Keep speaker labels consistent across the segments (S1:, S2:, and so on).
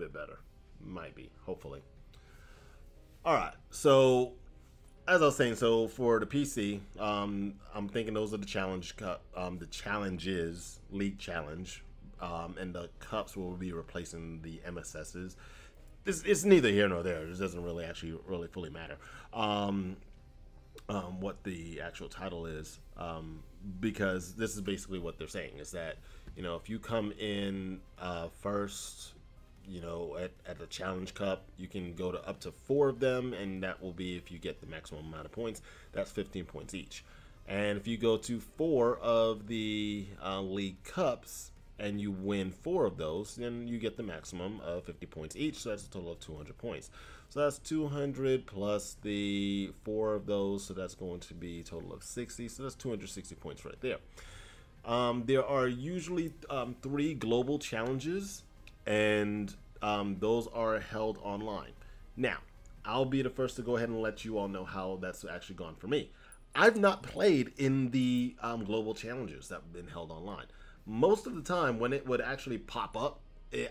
S1: bit better. Might be, hopefully. All right, so as I was saying, so for the PC, I'm thinking those are the challenges, League Challenge, and the cups will be replacing the MSSs. It's neither here nor there. It doesn't really actually really fully matter what the actual title is, because this is basically what they're saying is that if you come in first, at the Challenge Cup, you can go to up to 4 of them, and that will be if you get the maximum amount of points. That's 15 points each. And if you go to 4 of the League Cups and you win 4 of those, then you get the maximum of 50 points each. So that's a total of 200 points. So that's 200 plus the 4 of those, so that's going to be a total of 60. So that's 260 points right there. There are usually 3 global challenges, and those are held online. Now, I'll be the first to go ahead and let you all know how that's actually gone for me. I've not played in the global challenges that have been held online. Most of the time, when it would actually pop up,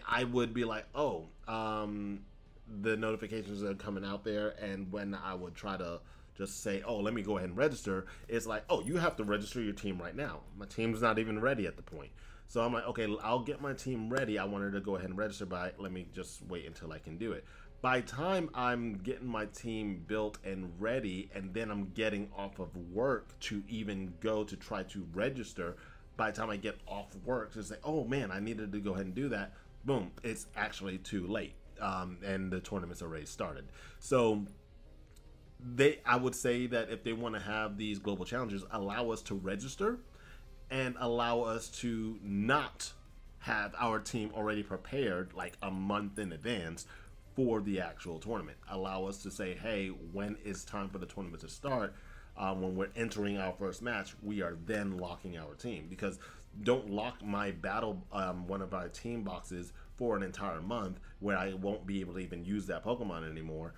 S1: I would be like, oh, the notifications are coming out there, and when I would try to just say, oh, let me go ahead and register, it's like, oh, you have to register your team right now. My team's not even ready at the point. So I'm like, okay, I'll get my team ready. I wanted to go ahead and register, but let me just wait until I can do it. By the time I'm getting my team built and ready, and then I'm getting off of work to even go to try to register, by the time I get off work to say, oh man, I needed to go ahead and do that, boom, it's actually too late. And the tournament's already started. So I would say that if they want to have these global challenges, allow us to register and allow us to not have our team already prepared like a month in advance for the actual tournament. Allow us to say, hey, when it's time for the tournament to start, when we're entering our first match, we are then locking our team. Because don't lock my battle, one of our team boxes for an entire month where I won't be able to even use that Pokemon anymore.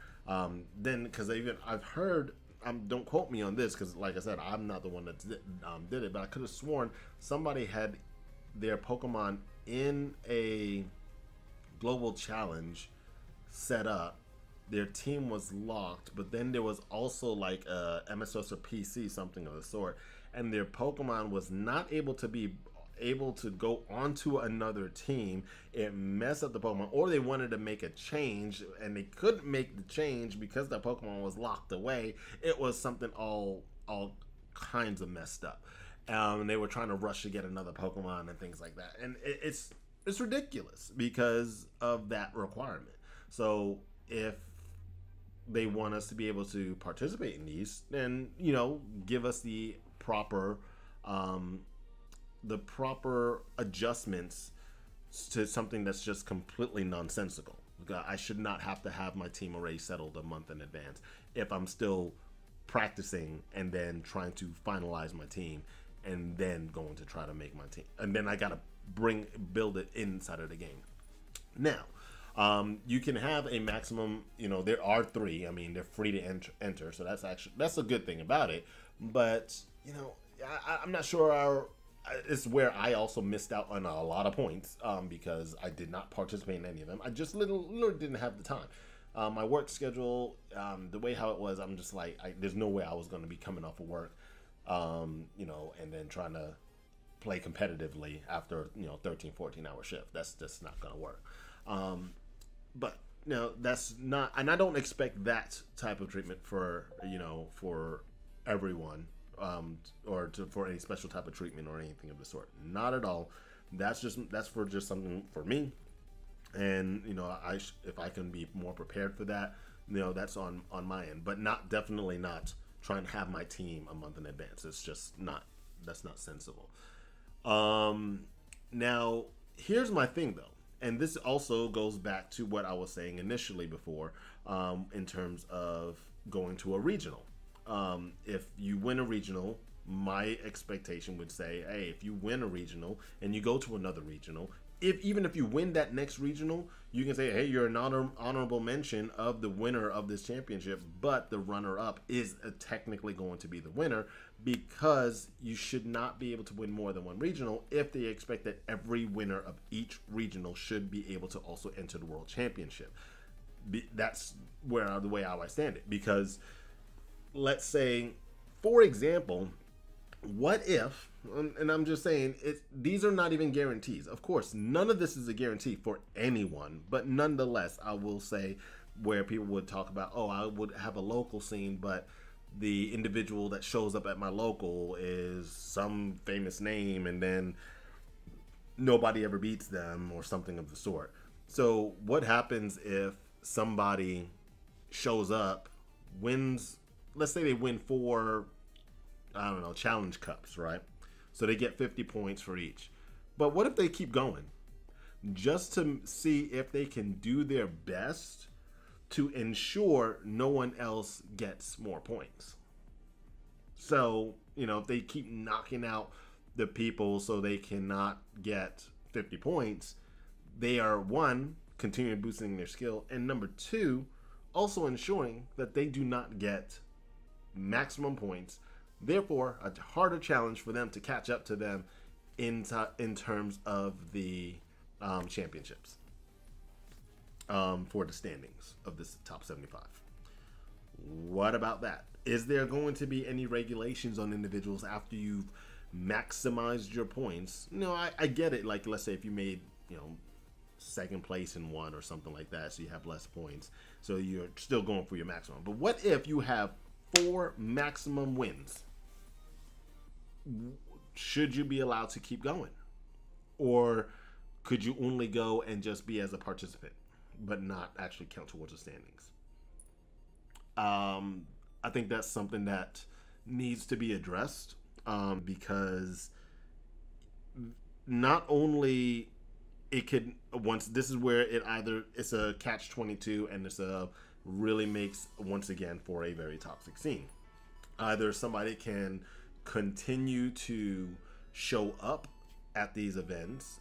S1: Then, because I've heard, don't quote me on this, because like I said, I'm not the one that did it, but I could have sworn somebody had their Pokemon in a global challenge set up. Their team was locked, but then there was also like a MSS or PC, something of the sort, and their Pokemon was not able to go onto another team. It messed up the Pokemon, or they wanted to make a change and they couldn't make the change because the Pokemon was locked away. It was something all kinds of messed up. And they were trying to rush to get another Pokemon and things like that. And it's ridiculous because of that requirement. So if they want us to be able to participate in these, then give us the proper adjustments to something that's just completely nonsensical. I should not have to have my team already settled a month in advance if I'm still practicing and then trying to finalize my team and then going to try to make my team. And then I got to build it inside of the game. Now, you can have a maximum, there are 3. I mean, they're free to enter. So that's a good thing about it. But, I'm not sure it's where I also missed out on a lot of points because I did not participate in any of them. I just literally didn't have the time. My work schedule, the way how it was, I'm just like, there's no way I was going to be coming off of work, and then trying to play competitively after 13, 14-hour shift. That's just not going to work. But that's not, and I don't expect that type of treatment for everyone. Or for any special type of treatment or anything of the sort. Not at all. That's for just something for me. And if I can be more prepared for that, that's on my end. But definitely not trying to have my team a month in advance. It's just that's not sensible. Now here's my thing though, and this also goes back to what I was saying initially before, in terms of going to a regional. If you win a regional, my expectation would say, hey, if you win a regional and you go to another regional, even if you win that next regional, you can say, hey, you're an honorable mention of the winner of this championship, but the runner-up is technically going to be the winner, because you should not be able to win more than one regional if they expect that every winner of each regional should be able to also enter the World Championship. That's the way I stand it, because let's say, for example, what if, and I'm just saying, these are not even guarantees. Of course, none of this is a guarantee for anyone, but nonetheless, I will say, where people would talk about, oh, I would have a local scene, but the individual that shows up at my local is some famous name, and then nobody ever beats them, or something of the sort. So what happens if somebody shows up, wins, let's say they win 4, I don't know, challenge cups, right? So they get 50 points for each. But what if they keep going? Just to see if they can do their best to ensure no one else gets more points. So, if they keep knocking out the people so they cannot get 50 points, they are, one, continuing boosting their skill, and number two, also ensuring that they do not get maximum points. Therefore, a harder challenge for them to catch up to them in terms of the championships, for the standings of this top 75. What about that? Is there going to be any regulations on individuals after you've maximized your points? I get it. Like, let's say if you made, second place in one or something like that, so you have less points, so you're still going for your maximum. But what if you have 4 maximum wins? Should you be allowed to keep going, or could you only go and just be as a participant but not actually count towards the standings? I think that's something that needs to be addressed, because not only it could, once this is where it's a catch-22, and it's really makes, once again, for a very toxic scene. Either somebody can continue to show up at these events,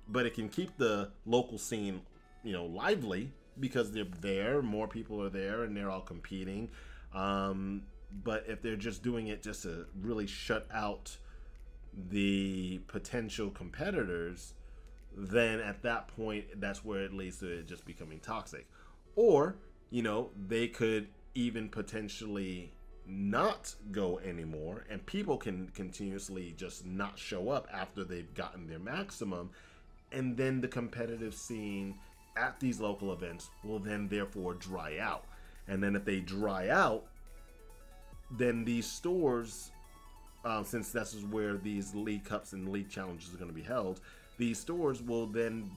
S1: but it can keep the local scene, lively, because they're there, more people are there, and they're all competing. But if they're just doing it just to really shut out the potential competitors, then at that point, that's where it leads to it just becoming toxic. Or, they could even potentially not go anymore, and people can continuously just not show up after they've gotten their maximum, and then the competitive scene at these local events will then therefore dry out. And then if they dry out, then these stores, since this is where these league cups and league challenges are going to be held, these stores will then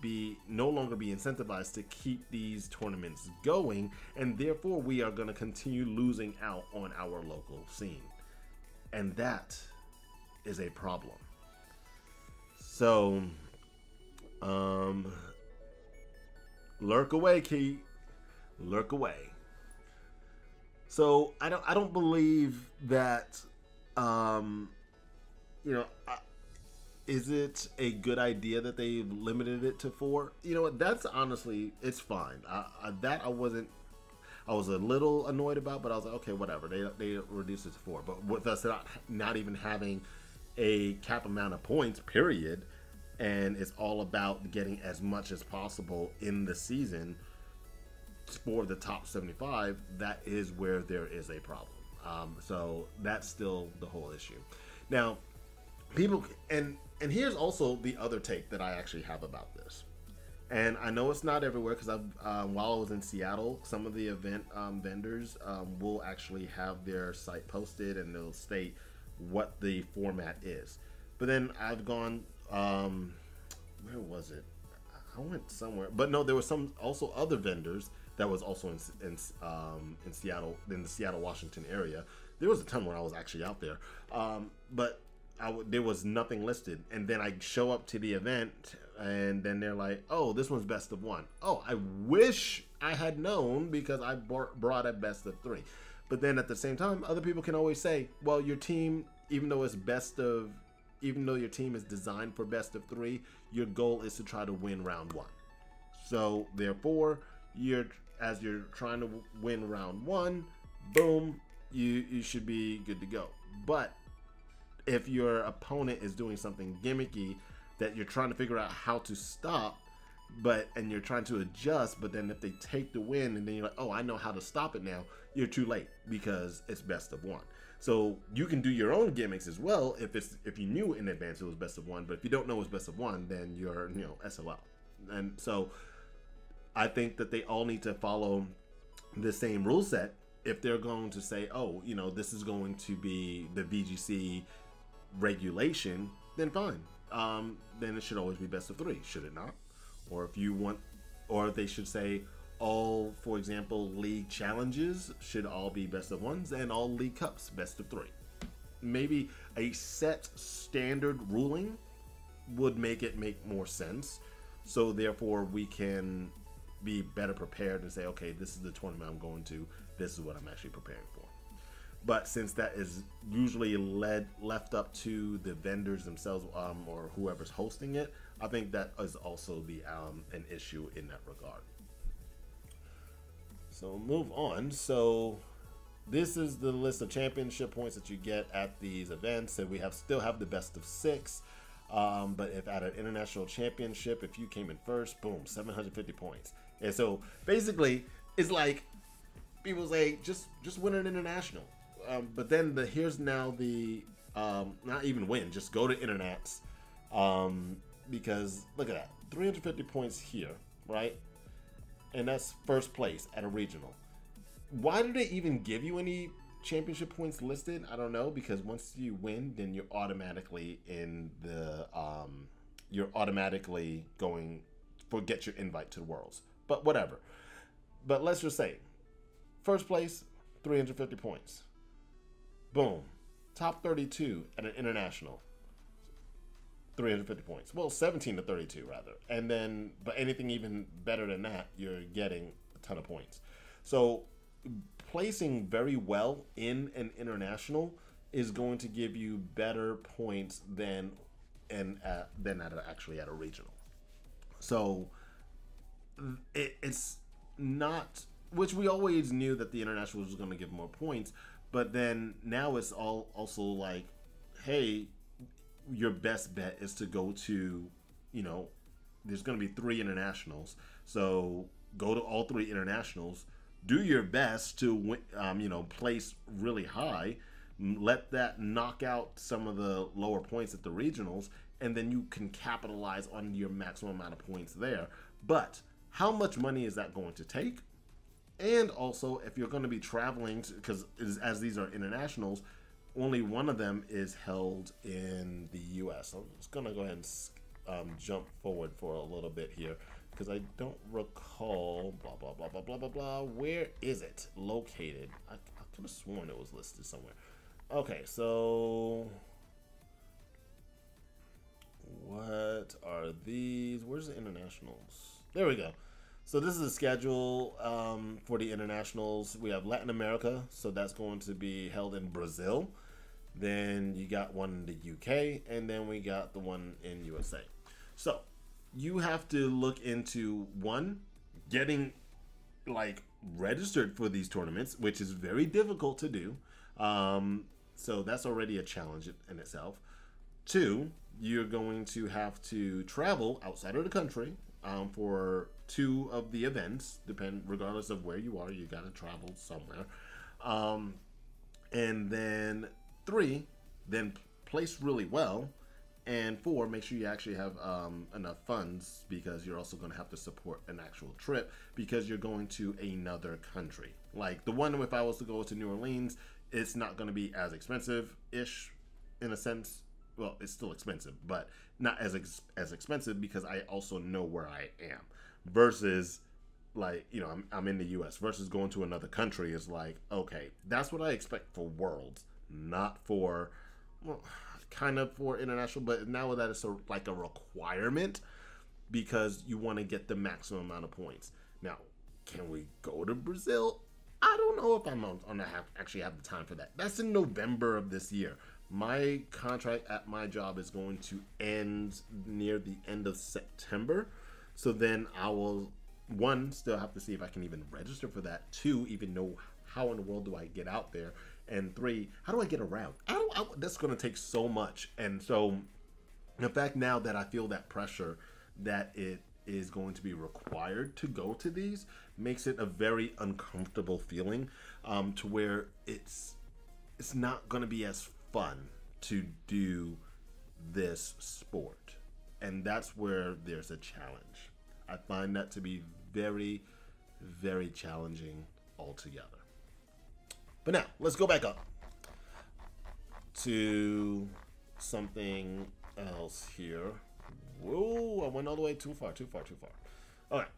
S1: no longer be incentivized to keep these tournaments going, and therefore we are going to continue losing out on our local scene. And that is a problem. So, lurk away, Key. Lurk away. So I don't believe that, is it a good idea that they've limited it to 4? That's honestly, it's fine. I was a little annoyed about, but I was like, okay, whatever. They reduced it to 4. But with us not even having a cap amount of points, period, and it's all about getting as much as possible in the season for the top 75, that is where there is a problem. So that's still the whole issue. Now, people, and here's also the other take that I actually have about this. And I know it's not everywhere, because while I was in Seattle, some of the event vendors will actually have their site posted, and they'll state what the format is. But then I've gone, where was it? I went somewhere, but no, there were some also other vendors that was also in Seattle, in the Seattle, Washington area. There was a ton when I was actually out there, but there was nothing listed. And then I show up to the event, and then they're like, "Oh, this one's best of 1." Oh, I wish I had known, because I brought a best of 3. But then at the same time, other people can always say, "Well, your team, even though it's even though your team is designed for best of 3, your goal is to try to win round 1. So therefore, as you're trying to win round 1, boom, you should be good to go. But if your opponent is doing something gimmicky that you're trying to figure out how to stop, and you're trying to adjust, but then if they take the win and then you're like, oh, I know how to stop it now, you're too late because it's best of 1. So you can do your own gimmicks as well if you knew in advance it was best of 1, but if you don't know it's best of 1, then you're SOL. And so I think that they all need to follow the same rule set if they're going to say, oh, this is going to be the VGC regulation, then fine. Then it should always be best of 3, should it not? Or if they should say all, for example, league challenges should all be best of 1s and all league cups best of 3. Maybe a set standard ruling would make more sense. So therefore we can be better prepared and say, okay, this is the tournament I'm going to, this is what I'm actually preparing for. But since that is usually left up to the vendors themselves, or whoever's hosting it, I think that is also an issue in that regard. So move on. So this is the list of championship points that you get at these events, and we still have the best of 6. But if at an international championship, if you came in first, boom, 750 points. And so basically, it's like people say, just win an international. But then here's now the not even win, just go to internats, because look at that, 350 points here, right? And that's first place at a regional. Why do they even give you any championship points listed? I don't know, because once you win, then you're automatically in the you're automatically get your invite to the Worlds. But whatever. But let's just say first place, 350 points. Boom. Top 32 at an international, 350 points. Well, 17 to 32 rather. And then, but anything even better than that, you're getting a ton of points. So placing very well in an international is going to give you better points than actually at a regional. So it's not, which we always knew that the international was going to give more points. But then now it's all also like, hey, your best bet is to go to, there's going to be 3 internationals. So go to all 3 internationals, do your best to win, place really high, let that knock out some of the lower points at the regionals, and then you can capitalize on your maximum amount of points there. But how much money is that going to take? And also, if you're going to be traveling, because as these are internationals, only one of them is held in the U.S. So I'm just going to go ahead and jump forward for a little bit here, because I don't recall, blah, blah, blah, blah, blah, blah, blah. Where is it located? I could have sworn it was listed somewhere. Okay, so what are these? Where's the internationals? There we go. So this is a schedule for the internationals. We have Latin America, so that's going to be held in Brazil. Then you got one in the UK, and then we got the one in USA. So you have to look into, one, getting registered for these tournaments, which is very difficult to do. So that's already a challenge in itself. 2, you're going to have to travel outside of the country for 2 of the events. Regardless of where you are, you got to travel somewhere. And then 3, then place really well. And 4, make sure you actually have enough funds, because you're also going to have to support an actual trip because you're going to another country. Like the one, if I was to go to New Orleans, it's not going to be as expensive-ish in a sense. Well, it's still expensive, but not as expensive because I also know where I am. Versus, I'm in the U.S. versus going to another country is like, okay, that's what I expect for Worlds, not for, kind of for international, but now that it's a requirement because you want to get the maximum amount of points. Now, can we go to Brazil? I don't know if I'm gonna actually have the time for that. That's in November of this year. my contract at my job is going to end near the end of September. So then I will, one, still have to see if I can even register for that. Two, even know how in the world do I get out there. And three, how do I get around? That's going to take so much. And so the fact now that I feel that pressure that it is going to be required to go to these makes it a very uncomfortable feeling, to where it's not going to be as fun to do this sport. And that's where there's a challenge. I find that to be very, very challenging altogether. But now, let's go back up to something else here. Whoa, I went all the way too far. All right,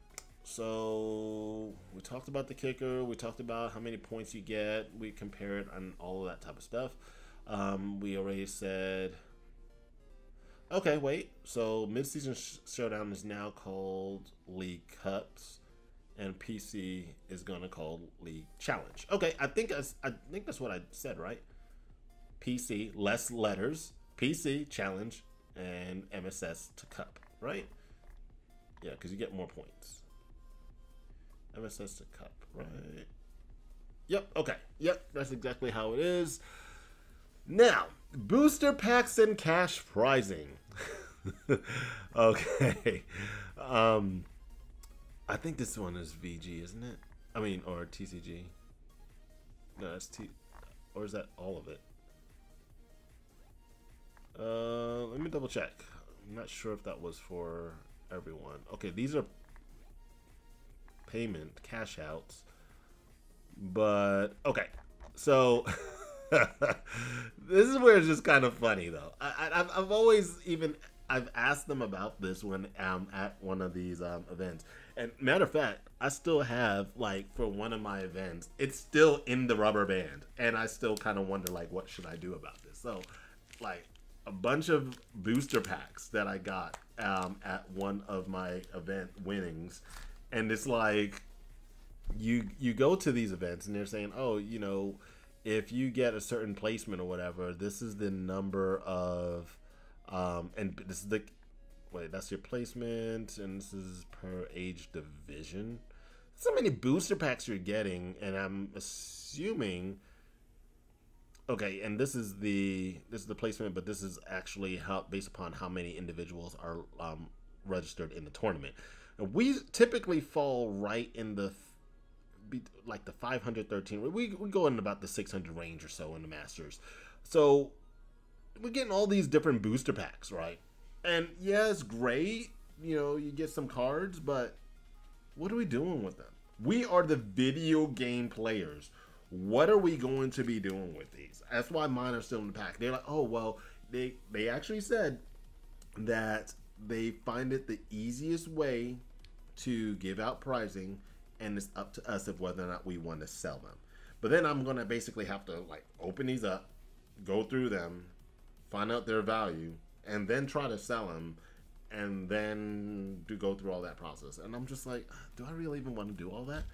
S1: so we talked about the kicker. We talked about how many points you get. We compared on all of that type of stuff. We already said, okay, wait. So Mid-Season Showdown is now called League Cups, and PC is gonna call League Challenge. Okay, I think that's what I said, right? PC, less letters. PC, Challenge, and MSS to Cup, right? Yeah, because you get more points. MSS to Cup, right? Yep, okay. Yep, that's exactly how it is. Now, booster packs and cash prizing. Okay. I think this one is VG, isn't it? I mean, or TCG. No, that's or is that all of it? Let me double check. I'm not sure if that was for everyone. Okay, these are payment cash outs, but okay. So this is where it's just kind of funny though. I've asked them about this when at one of these events. And matter of fact, I still have, like, for one of my events, it's still in the rubber band, and I still kind of wonder, like, what should I do about this? So, like, a bunch of booster packs that I got at one of my event winnings, and it's like you go to these events and they're saying, oh, you know, if you get a certain placement or whatever, this is the number of and this is the that's your placement, and this is per age division. So many booster packs you're getting, and I'm assuming, okay, and this is the placement, but this is actually how, based upon how many individuals are registered in the tournament. And we typically fall right in the like the 513. We go in about the 600 range or so in the Masters. So we're getting all these different booster packs, right? And yeah, it's great. You know, you get some cards, but what are we doing with them? We are the video game players. What are we going to be doing with these? That's why mine are still in the pack. They're like, oh, well, they actually said that they find it the easiest way to give out pricing, and it's up to us of whether or not we want to sell them. But then I'm going to basically have to, like, open these up, go through them, find out their value, and then try to sell them, and then go through all that process. And I'm just like, do I really even want to do all that?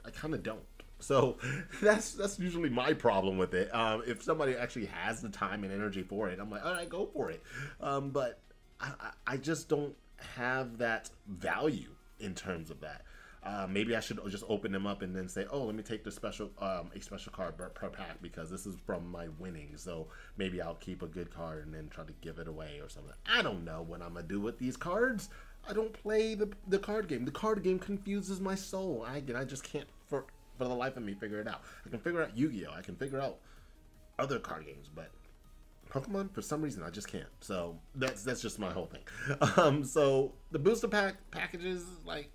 S1: I kind of don't. So that's usually my problem with it. If somebody actually has the time and energy for it, I'm like, all right, go for it. But I just don't have that value in terms of that. Maybe I should just open them up and then say, oh, let me take the special a special card per pack because this is from my winnings. So maybe I'll keep a good card and then try to give it away or something. I don't know what I'm going to do with these cards. I don't play the card game. The card game confuses my soul. I just can't, for the life of me, figure it out. I can figure out Yu-Gi-Oh! I can figure out other card games, but Pokemon, for some reason, I just can't. So that's just my whole thing. So the booster packages, like,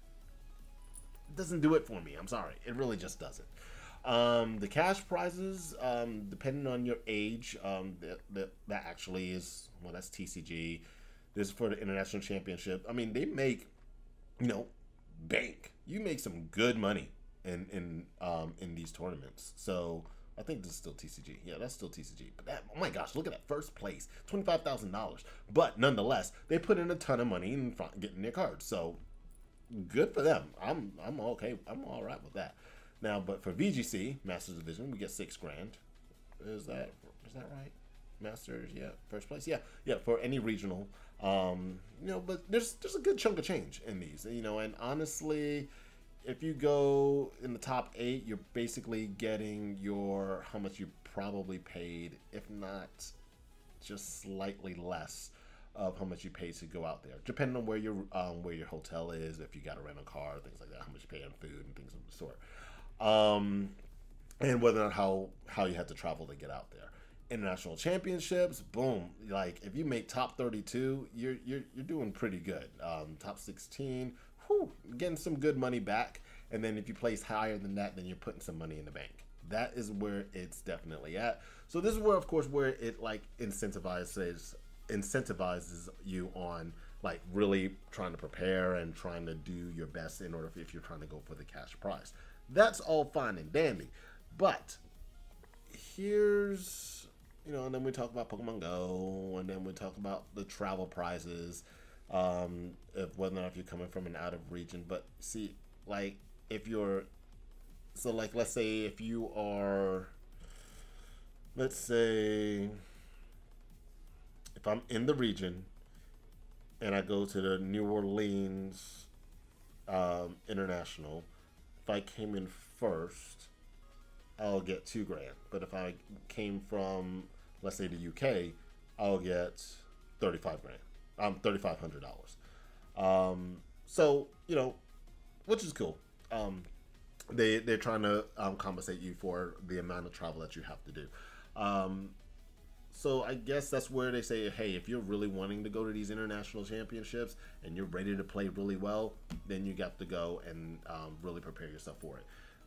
S1: doesn't do it for me. I'm sorry. It really just doesn't. The cash prizes, depending on your age, that actually is, well, that's TCG. This is for the International Championship. I mean, they make, you know, bank. You make some good money in these tournaments. So I think this is still TCG. Yeah, that's still TCG. But that, oh my gosh, look at that first place, $25,000. But nonetheless, they put in a ton of money in getting their cards. So good for them. I'm okay. I'm all right with that. Now, but for VGC Masters Division, we get $6,000. Is that that right? Masters, yeah, first place, yeah, yeah, for any regional. You know, but there's a good chunk of change in these, you know, and honestly, if you go in the top 8, you're basically getting your how much you probably paid, if not just slightly less of how much you pay to go out there, depending on where your hotel is, if you got to rent a car, things like that, how much you pay on food and things of the sort, and whether or not how you had to travel to get out there. International championships, boom! Like if you make top 32, you're doing pretty good. Top 16, whew, getting some good money back, and then if you place higher than that, then you're putting some money in the bank. That is where it's definitely at. So this is where, of course, where it like incentivizes you on like really trying to prepare and trying to do your best in order if you're trying to go for the cash prize. That's all fine and dandy, but here's, you know, and then we talk about Pokemon Go, and then we talk about the travel prizes, if whether or not if you're coming from an out of region. But see, like if you're, so like let's say if you are, let's say if I'm in the region and I go to the New Orleans International, if I came in first, I'll get $2,000. But if I came from, let's say, the UK, I'll get $35,000. $3,500. So you know, which is cool. They're trying to compensate you for the amount of travel that you have to do. So I guess that's where they say, hey, if you're really wanting to go to these international championships and you're ready to play really well, then you got to go and really prepare yourself for it.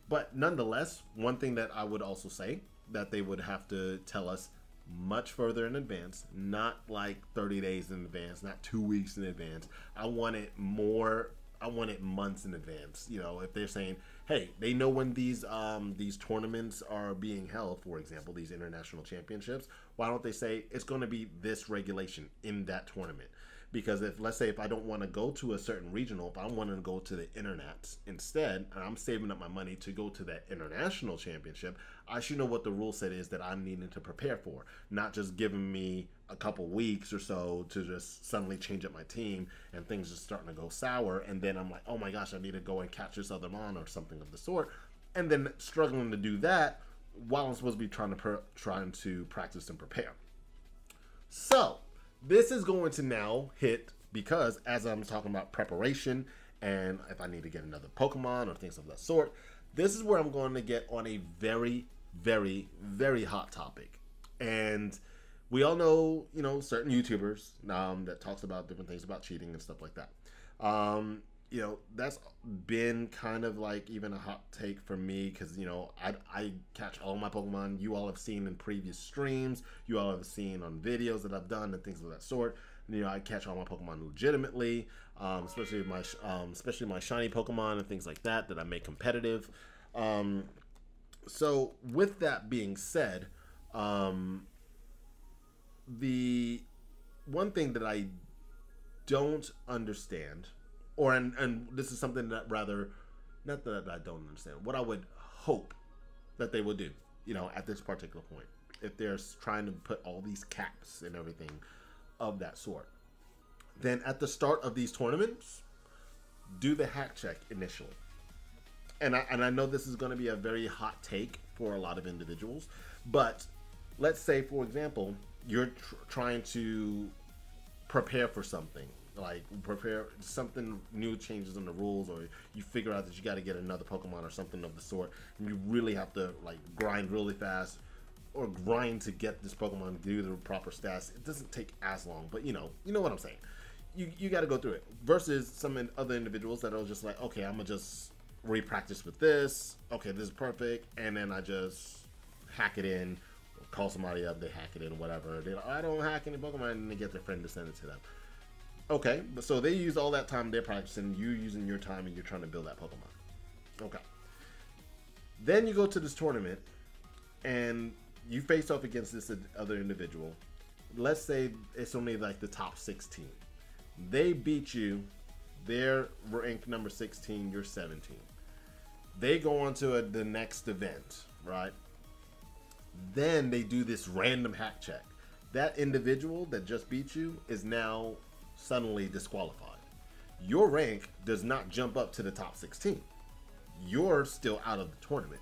S1: But nonetheless, one thing that I would also say that they would have to tell us much further in advance, not like 30 days in advance, not 2 weeks in advance. I want it months in advance. You know, if they're saying, hey, they know when these tournaments are being held, for example, these international championships, why don't they say it's going to be this regulation in that tournament? Because if, let's say, if I don't want to go to a certain regional, if I want to go to the internets instead, and I'm saving up my money to go to that international championship, I should know what the rule set is that I'm needing to prepare for, not just giving me a couple weeks or so to just suddenly change up my team and things just starting to go sour, and then I'm like, oh my gosh, I need to go and catch this other mon or something of the sort, and then struggling to do that while I'm supposed to be trying to practice and prepare. So this is going to now hit, because as I'm talking about preparation and if I need to get another Pokemon or things of that sort, this is where I'm going to get on a very, very, very hot topic. And we all know, you know, certain YouTubers that talks about different things about cheating and stuff like that. You know, that's been kind of like even a hot take for me, because, you know, I catch all my Pokemon. You all have seen in previous streams. You all have seen on videos that I've done and things of that sort. And, you know, I catch all my Pokemon legitimately, especially my shiny Pokemon and things like that I make competitive. So with that being said, the one thing that I don't understand, and this is something that rather, not that I don't understand, what I would hope that they would do, you know, at this particular point, if they're trying to put all these caps and everything of that sort, then at the start of these tournaments, do the hack check initially. And I know this is going to be a very hot take for a lot of individuals, but let's say, for example, you're trying to prepare for something, like prepare something new, changes in the rules, or you figure out that you got to get another Pokemon or something of the sort, and you really have to like grind really fast or grind to get this Pokemon, do the proper stats. It doesn't take as long, but you know what I'm saying. You got to go through it, versus some other individuals that are just like, okay, I'm gonna just re-practice with this, okay, this is perfect, and then I just hack it in, call somebody up, they hack it in, whatever. They're like, I don't hack any Pokemon, and they get their friend to send it to them. Okay, but so they use all that time they're practicing, you using your time, and you're trying to build that Pokemon. Okay. Then you go to this tournament, and you face off against this other individual. Let's say it's only like the top 16. They beat you. They're ranked number 16, you're 17. They go on to the next event, right? Then they do this random hack check. That individual that just beat you is now suddenly disqualified. Your rank does not jump up to the top 16. You're still out of the tournament.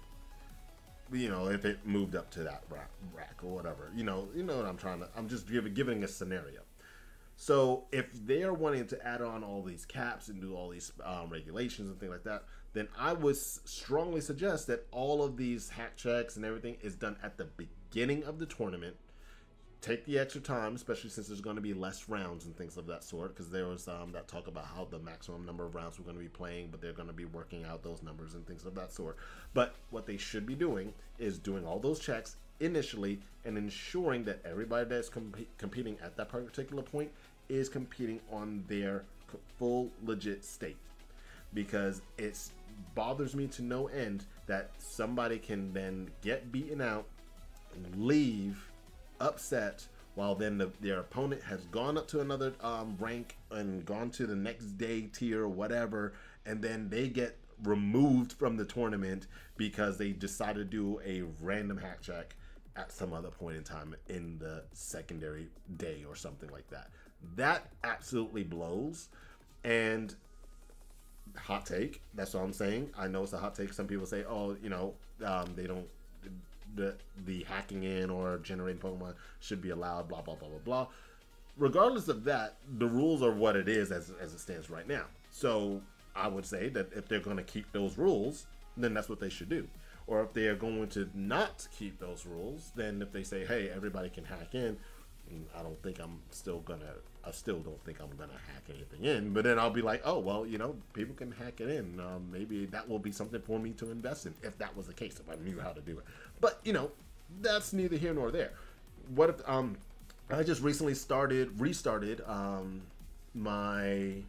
S1: You know, if it moved up to that rack or whatever. You know what I'm just giving a scenario. So if they are wanting to add on all these caps and do all these regulations and things like that, then I would strongly suggest that all of these hack checks and everything is done at the beginning of the tournament. Take the extra time, especially since there's going to be less rounds and things of that sort, because there was that talk about how the maximum number of rounds we're going to be playing, but they're going to be working out those numbers and things of that sort. But what they should be doing is doing all those checks initially and ensuring that everybody that's competing at that particular point is competing on their full legit state, because it bothers me to no end that somebody can then get beaten out and leave upset while then their opponent has gone up to another rank and gone to the next day tier or whatever, and then they get removed from the tournament because they decided to do a random hack check at some other point in time in the secondary day or something like that. That absolutely blows. And hot take, that's what I'm saying. I know it's a hot take. Some people say, oh, you know, they don't, the hacking in or generating Pokemon should be allowed, blah, blah, blah, blah, blah. Regardless of that, the rules are what it is as it stands right now. So I would say that if they're going to keep those rules, then that's what they should do. Or if they are going to not keep those rules, then if they say, hey, everybody can hack in, I still don't think I'm gonna hack anything in. But then I'll be like, oh well, you know, people can hack it in. Maybe that will be something for me to invest in if that was the case, if I knew how to do it. But you know, that's neither here nor there. What if I just recently restarted my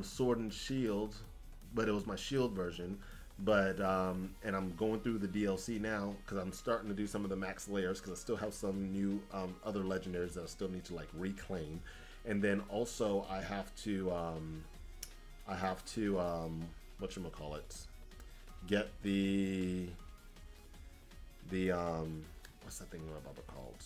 S1: Sword and Shield, but it was my Shield version. But and I'm going through the DLC now because I'm starting to do some of the max layers because I still have some new other legendaries that I still need to like reclaim, and then also I have to whatchamacallit, get the what's that thing called?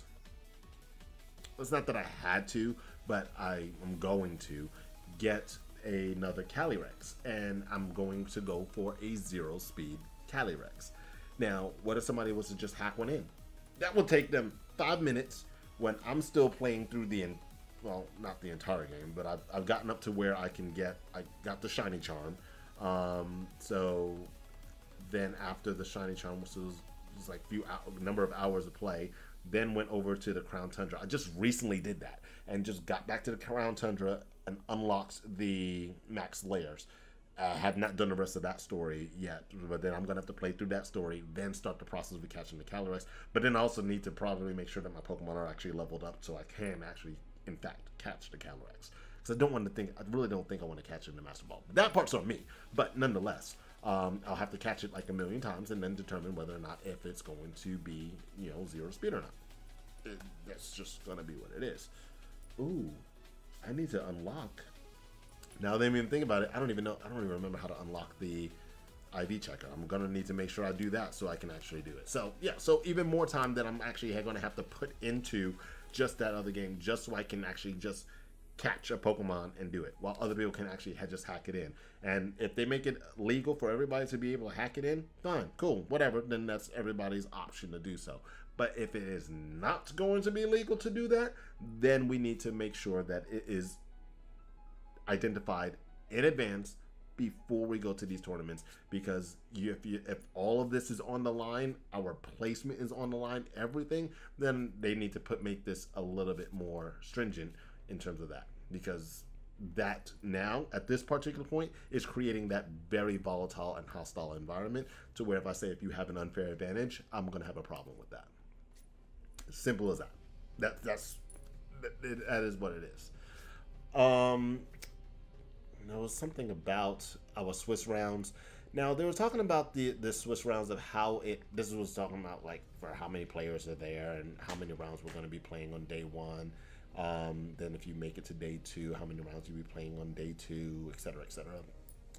S1: It's not that I had to, but I am going to get another Calyrex, and I'm going to go for a 0-speed Calyrex. Now, what if somebody was to just hack one in? That will take them 5 minutes when I'm still playing through well, not the entire game, but I've gotten up to where I got the Shiny Charm. So then after the Shiny Charm, which was like number of hours of play, then went over to the Crown Tundra. I just recently did that and just got back to the Crown Tundra and unlocked the max layers. I have not done the rest of that story yet, but then I'm going to have to play through that story, then start the process of catching the Calyrex. But then I also need to probably make sure that my Pokemon are actually leveled up so I can actually, in fact, catch the Calyrex. Because I really don't think I want to catch it in the Master Ball. That part's on me, but nonetheless, I'll have to catch it like a million times and then determine whether or not if it's going to be, you know, 0 speed or not. That's just going to be what it is. Ooh. I need to unlock. Now that I even think about it, I don't even remember how to unlock the IV checker. I'm gonna need to make sure I do that so I can actually do it. So yeah, so even more time that I'm actually gonna have to put into just that other game, just so I can actually just catch a Pokemon and do it, while other people can actually just hack it in. And if they make it legal for everybody to be able to hack it in, fine, cool, whatever. Then that's everybody's option to do so. But if it is not going to be legal to do that, then we need to make sure that it is identified in advance before we go to these tournaments. Because if all of this is on the line, our placement is on the line, everything, then they need to make this a little bit more stringent in terms of that. Because that now, at this particular point, is creating that very volatile and hostile environment to where if I say if you have an unfair advantage, I'm going to have a problem with that. Simple as that. That is what it is. There was something about our Swiss rounds. Now they were talking about the Swiss rounds of how this was talking about like for how many players are there and how many rounds we're going to be playing on day 1. Then if you make it to day 2, how many rounds you'll be playing on day 2, etc., etc.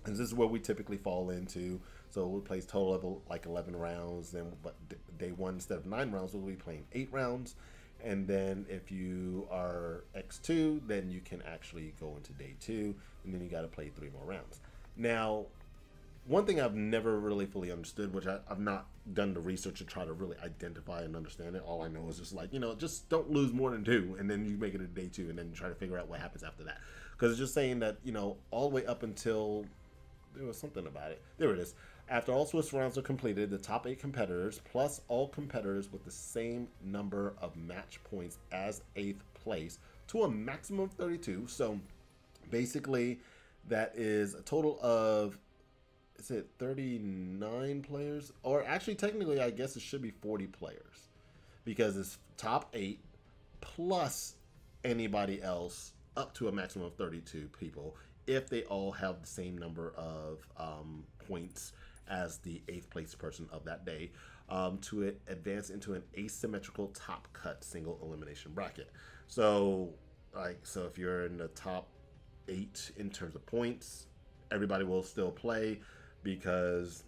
S1: And this is where we typically fall into. So we'll play total of like 11 rounds. Then, but day one, instead of 9 rounds, we'll be playing 8 rounds. And then if you are X2, then you can actually go into day two. And then you got to play 3 more rounds. Now, one thing I've never really fully understood, which I've not done the research to try to really identify and understand it. All I know is just like, just don't lose more than 2, and then you make it a day 2, and then you try to figure out what happens after that. Because it's just saying that, all the way up until, there was something about it. There it is. After all Swiss rounds are completed, the top 8 competitors, plus all competitors with the same number of match points as 8th place, to a maximum of 32. So basically, that is a total of, is it 39 players? Or actually, technically, I guess it should be 40 players. Because it's top 8 plus anybody else up to a maximum of 32 people if they all have the same number of points as the 8th place person of that day to advance into an asymmetrical top cut single elimination bracket. So, so if you're in the top 8 in terms of points, everybody will still play, because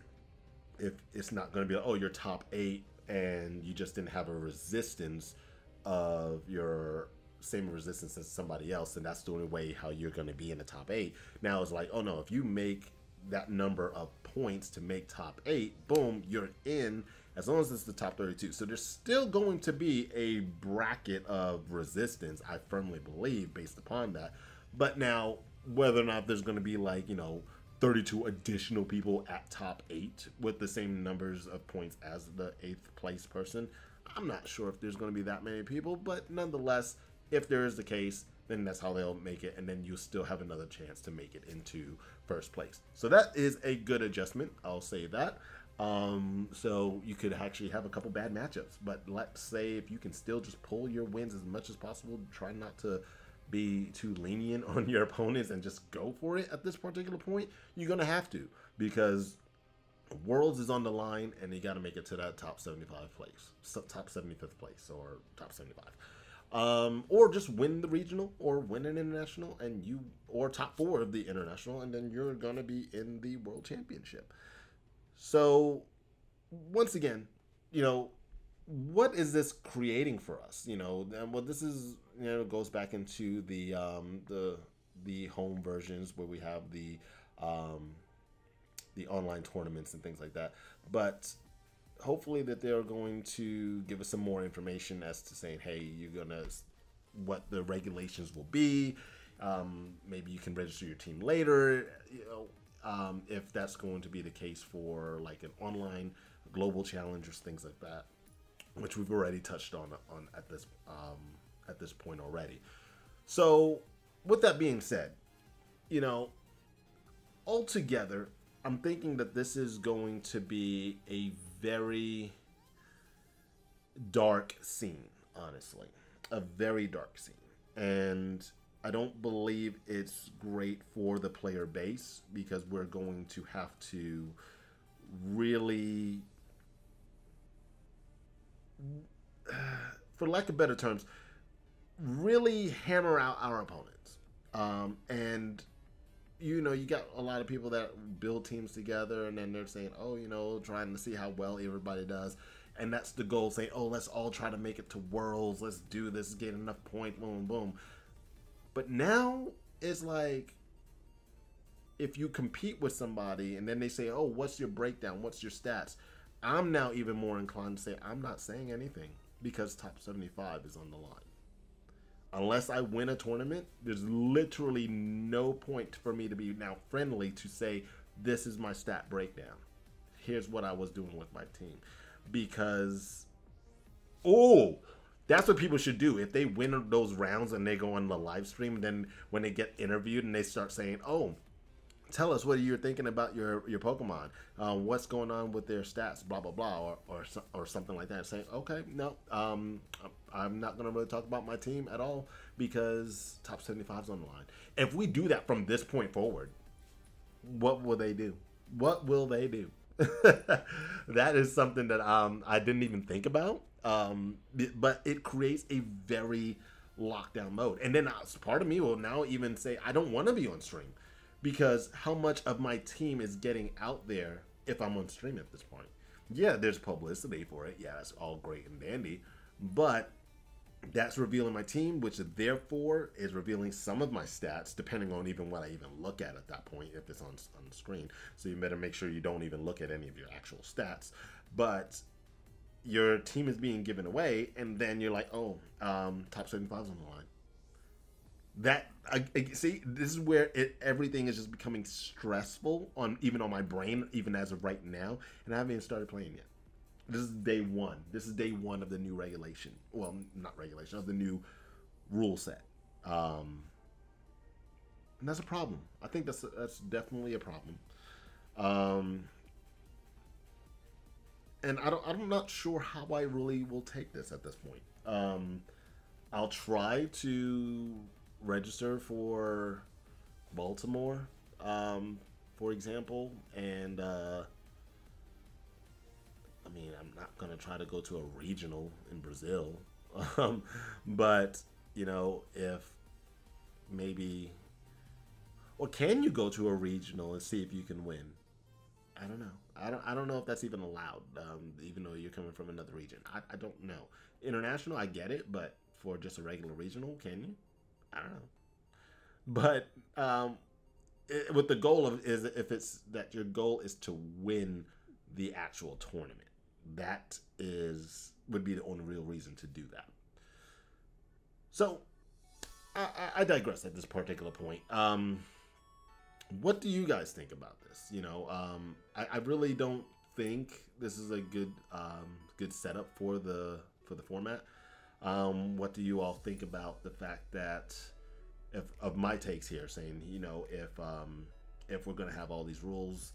S1: if it's not going to be like, oh, you're top 8 and you just didn't have a resistance of your same resistance as somebody else, and that's the only way how you're going to be in the top 8. Now it's like, oh no, if you make that number of points to make top 8, boom, you're in, as long as it's the top 32. So there's still going to be a bracket of resistance, I firmly believe, based upon that. But now, whether or not there's going to be 32 additional people at top 8 with the same numbers of points as the 8th place person, I'm not sure if there's going to be that many people, but nonetheless, if there is the case, then that's how they'll make it, and then you'll still have another chance to make it into first place. So that is a good adjustment, I'll say that. So you could actually have a couple bad matchups, but let's say if you can still just pull your wins as much as possible, try not to be too lenient on your opponents and just go for it at this particular point, you're going to have to, because Worlds is on the line, and you got to make it to that top 75 place, top 75th place, or top 75. Or just win the regional or win an international, or top 4 of the international, and then you're going to be in the World Championship. So once again, what is this creating for us? Well, this is, goes back into the home versions where we have the online tournaments and things like that. But hopefully that they're going to give us some more information as to saying, hey, what the regulations will be. Maybe you can register your team later, if that's going to be the case for like an online global challenge or things like that, which we've already touched on at this point already. So with that being said, altogether, I'm thinking that this is going to be a very dark scene, honestly. A very dark scene. And I don't believe it's great for the player base, because we're going to have to really, for lack of better terms, really hammer out our opponents. And you got a lot of people that build teams together, and then they're saying, oh, trying to see how well everybody does. And that's the goal, saying, oh, let's all try to make it to Worlds. Let's do this, get enough points, boom, boom. But now it's like, if you compete with somebody and then they say, oh, what's your breakdown? What's your stats? I'm now even more inclined to say, I'm not saying anything, because top 75 is on the line. Unless I win a tournament, there's literally no point for me to be now friendly to say, this is my stat breakdown. Here's what I was doing with my team. Because, that's what people should do. If they win those rounds and they go on the live stream, and then when they get interviewed and they start saying, oh, tell us what you're thinking about your Pokemon. What's going on with their stats, blah, blah, blah, or something like that. Saying, okay, no, I'm not going to really talk about my team at all, because top 75 is on the line. If we do that from this point forward, what will they do? What will they do? That is something that I didn't even think about. But it creates a very lockdown mode. And then part of me will now even say, I don't want to be on stream, because how much of my team is getting out there if I'm on stream at this point? Yeah, there's publicity for it. Yeah, that's all great and dandy, but that's revealing my team, which therefore is revealing some of my stats, depending on even what I even look at that point, if it's on the screen. So you better make sure you don't even look at any of your actual stats. But your team is being given away, and then you're like, oh, top 75's on the line. That see, this is where everything is just becoming stressful even on my brain, even as of right now, and I haven't even started playing yet. This is day one. This is day one of the new regulation. Well, not regulation, of the new rule set. And that's a problem. I think that's definitely a problem. And I'm not sure how I really will take this at this point. I'll try to register for Baltimore, for example, and I mean, I'm not gonna try to go to a regional in Brazil, but you know, if maybe, or can you go to a regional and see if you can win? I don't know. I don't know if that's even allowed, even though you're coming from another region. I don't know. International, I get it, but for just a regular regional, can you? I don't know. But with the goal of is if it's that your goal is to win the actual tournament, that would be the only real reason to do that. So I digress at this particular point. What do you guys think about this? You know, I really don't think this is a good setup for the format. What do you all think about the fact that of my takes here, saying, you know, if we're gonna have all these rules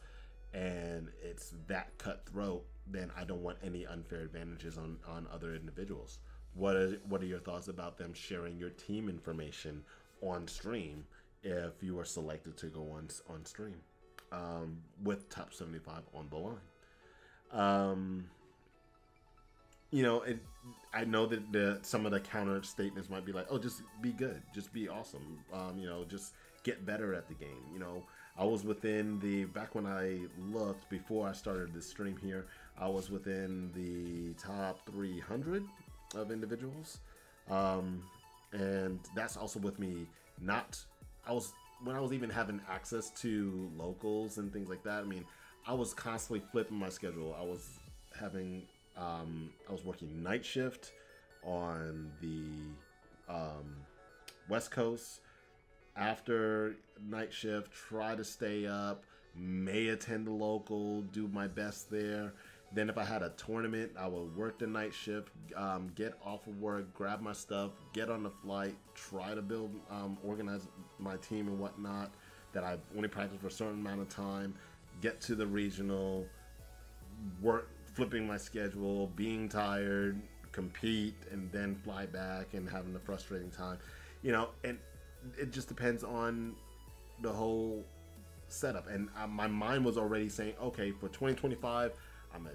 S1: and it's that cutthroat, then I don't want any unfair advantages on other individuals. What are your thoughts about them sharing your team information on stream if you are selected to go on stream with top 75 on the line? You know, I know that some of the counter statements might be like, oh, just be good, just be awesome, you know, just get better at the game. You know, I was within back when I looked before I started this stream here, I was within the top 300 of individuals, and that's also with me when I was even having access to locals and things like that. I mean, I was constantly flipping my schedule. I was working night shift on the West Coast. After night shift, try to stay up, may attend the local, do my best there. Then if I had a tournament, I would work the night shift, get off of work, grab my stuff, get on the flight, try to organize my team and whatnot that I only practice for a certain amount of time, get to the regional, work, flipping my schedule, being tired, compete, and then fly back and having a frustrating time. You know, and it just depends on the whole setup. And my mind was already saying, okay, for 2025, I'm gonna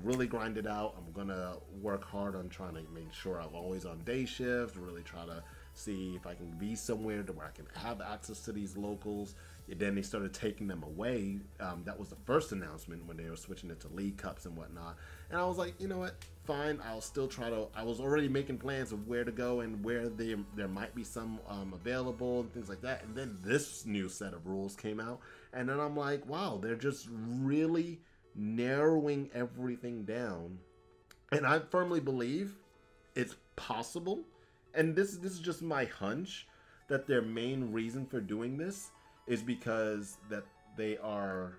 S1: really grind it out. I'm gonna work hard on trying to make sure I'm always on day shift, really try to see if I can be somewhere to where I can have access to these locals. And then they started taking them away. That was the first announcement when they were switching it to League Cups and whatnot. And I was like, you know what, fine, I'll still try to, I was already making plans of where to go and where there might be some available and things like that. And then this new set of rules came out. And then I'm like, wow, they're just really narrowing everything down. And I firmly believe it's possible, and this is just my hunch, that their main reason for doing this is because that they are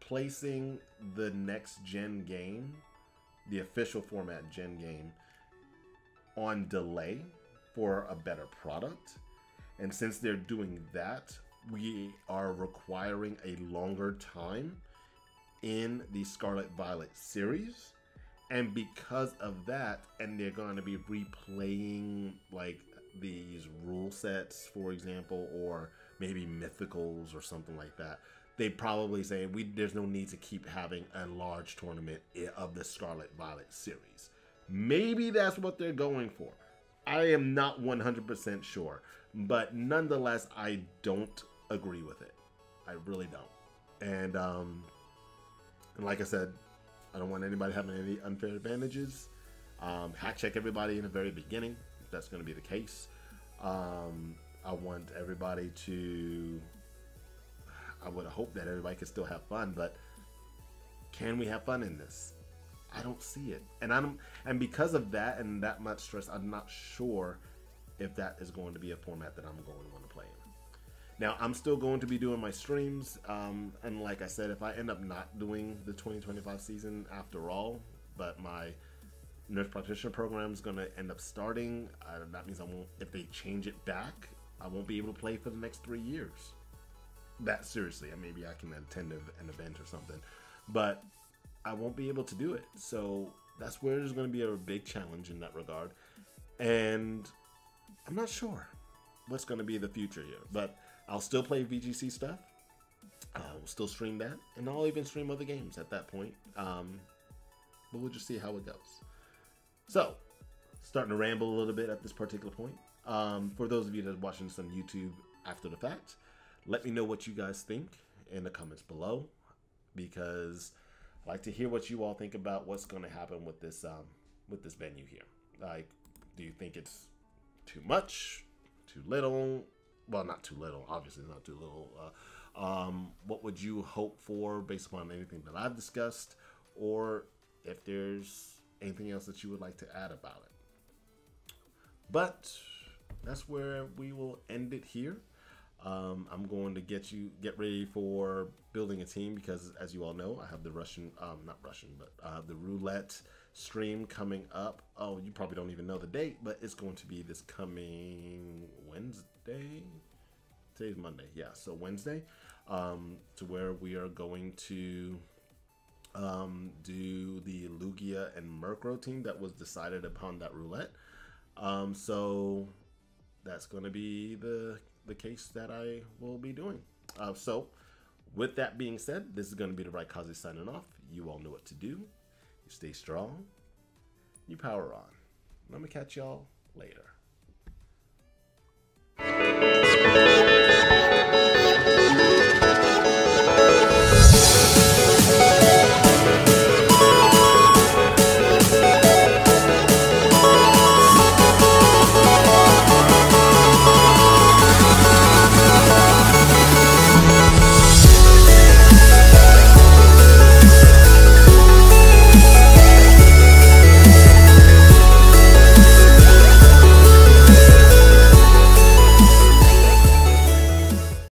S1: placing the next gen game, the official format gen game, on delay for a better product. And since they're doing that, we are requiring a longer time in the Scarlet Violet series. And because of that, and they're going to be replaying like these rule sets, for example, or maybe mythicals or something like that, they probably say there's no need to keep having a large tournament of the Scarlet Violet series. Maybe that's what they're going for. I am not 100% sure, but nonetheless, I don't agree with it. I really don't. And like I said, I don't want anybody having any unfair advantages. Hack check everybody in the very beginning, if that's going to be the case. I want everybody to, I would hope that everybody can still have fun, but can we have fun in this? I don't see it. And because of that and that much stress, I'm not sure if that is going to be a format that I'm going to want to play in. Now, I'm still going to be doing my streams, and like I said, if I end up not doing the 2025 season after all, but my nurse practitioner program is going to end up starting, that means I won't, if they change it back, I won't be able to play for the next 3 years. That seriously, and maybe I can attend an event or something, but I won't be able to do it. So that's where there's going to be a big challenge in that regard, and I'm not sure what's going to be the future here, but I'll still play VGC stuff. I'll still stream that, and I'll even stream other games at that point. But we'll just see how it goes. So, starting to ramble a little bit at this particular point. For those of you that are watching this on YouTube after the fact, let me know what you guys think in the comments below, because I like to hear what you all think about what's going to happen with this venue here. Like, do you think it's too much, too little? Well, not too little, obviously not too little. What would you hope for based upon anything that I've discussed, or if there's anything else that you would like to add about it? But that's where we will end it here. I'm going to get ready for building a team, because as you all know, I have the the roulette stream coming up. Oh, you probably don't even know the date, but it's going to be this coming Wednesday. Today's Monday, yeah, so Wednesday, to where we are going to do the Lugia and Murkrow team that was decided upon that roulette. So that's going to be the case that I will be doing. So with that being said, this is going to be the Right Kazi signing off. You all know what to do. You stay strong. You power on. And I'm going to catch y'all later.